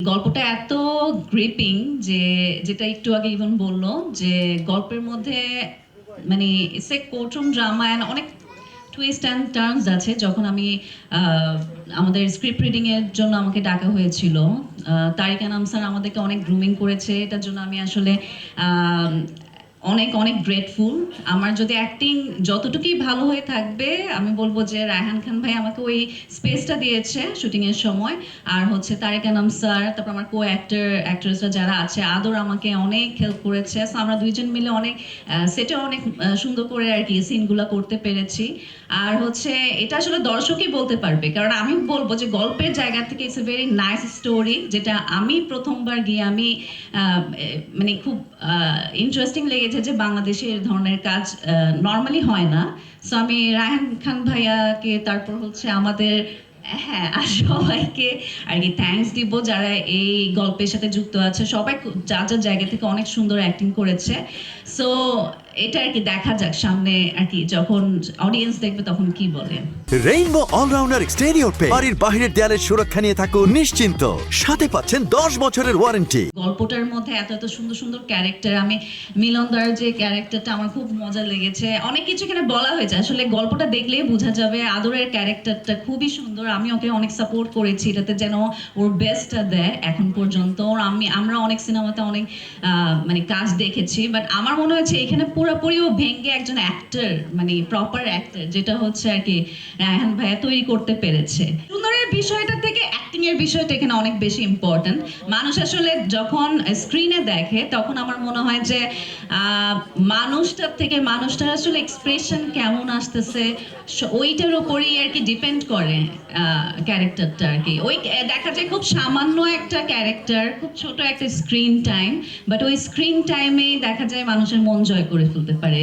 গল্পটা এত গ্রিপিং যে যেটা একটু আগে ইভেন বললো যে গল্পের মধ্যে মানে it's a courtroom drama and অনেক টুইস্ট অ্যান্ড টার্নস আছে। যখন আমি আহ, আমাদের স্ক্রিপ্ট রিডিং এর জন্য আমাকে ডাকা হয়েছিল, তারিক আনাম স্যার আমাদেরকে অনেক গ্রুমিং করেছে। এটার জন্য আমি আসলে আহ, অনেক অনেক গ্রেটফুল। আমার যদি অ্যাক্টিং যতটুকুই ভালো হয়ে থাকবে, আমি বলবো যে রায়হান খান ভাই আমাকে ওই স্পেসটা দিয়েছে শুটিং এর সময়। আর হচ্ছে তারেক আনাম স্যার, তারপর আমার কো অ্যাক্ট্রেসরা যারা আছে, আদর আমাকে অনেক হেল্প করেছে। সো আমরা দুইজন মিলে অনেক সেটে অনেক সুন্দর করে আর কি সিনগুলো করতে পেরেছি। আর হচ্ছে এটা আসলে দর্শকই বলতে পারবে, কারণ আমি বলবো যে গল্পের জায়গা থেকে it's a very nice story, যেটা আমি প্রথমবার গিয়ে আমি মানে খুব ইন্টারেস্টিং লেগেছে যে বাংলাদেশে এই ধরনের কাজ নর্মালি হয় না। সো আমি রায়হান খান ভাইয়াকে, তারপর হচ্ছে আমাদের, হ্যাঁ, আর সবাইকে আর কি থ্যাঙ্কস দিব যারা এই গল্পের সাথে যুক্ত আছে। সবাই যার যার জায়গা থেকে অনেক সুন্দর অ্যাক্টিং করেছে। সো এটা আর কি দেখা যাক সামনে আর কি যখন অডিয়েন্স দেখবে তখন কি বলে। রেইনবো অলরাউন্ডার এক্সটেরিয়র পেইন্ট বাড়ির বাহিরের দেয়ালের সুরক্ষা নিয়ে থাকুন নিশ্চিন্ত। সাথে পাচ্ছেন 10 বছরের ওয়ারেন্টি। গল্পটার মধ্যে এত এত সুন্দর সুন্দর ক্যারেক্টার, আমি মিলনদার যে ক্যারেক্টারটা আমার খুব মজা লেগেছে। অনেক কিছু এখানে বলা হয়েছে, আসলে গল্পটা দেখলেই বোঝা যাবে। আদরের ক্যারেক্টারটা খুবই সুন্দর, আমি ওকে অনেক সাপোর্ট করেছি এটাতে যেন ওর বেস্টটা দেয় এখন পর্যন্ত। ওর আমরা অনেক সিনেমাতে অনেক মানে কাজ দেখেছি, বাট আমার মনে হয়েছে এখানে পুরোপুরি ও ভেঙে একজন অ্যাক্টর, মানে প্রপার অ্যাক্টর, যেটা হচ্ছে আর কি রায়হান ভাইয়া তৈরি করতে পেরেছে। সুন্দরের বিষয়টা থেকে অ্যাক্টিং এর বিষয়টা এখানে অনেক বেশি ইম্পর্টেন্ট। মানুষ আসলে যখন স্ক্রিনে দেখে তখন আমার মনে হয় যে মানুষটার থেকে মানুষটার আসলে এক্সপ্রেশন কেমন আসতেছে ওইটার উপরেই আর কি ডিপেন্ড করে ক্যারেক্টারটা আর কি। ওই দেখা যায় খুব সামান্য একটা ক্যারেক্টার, খুব ছোট একটা স্ক্রিন টাইম, বাট ওই স্ক্রিন টাইমেই দেখা যায় মানুষের মন জয় করে ফেলতে পারে।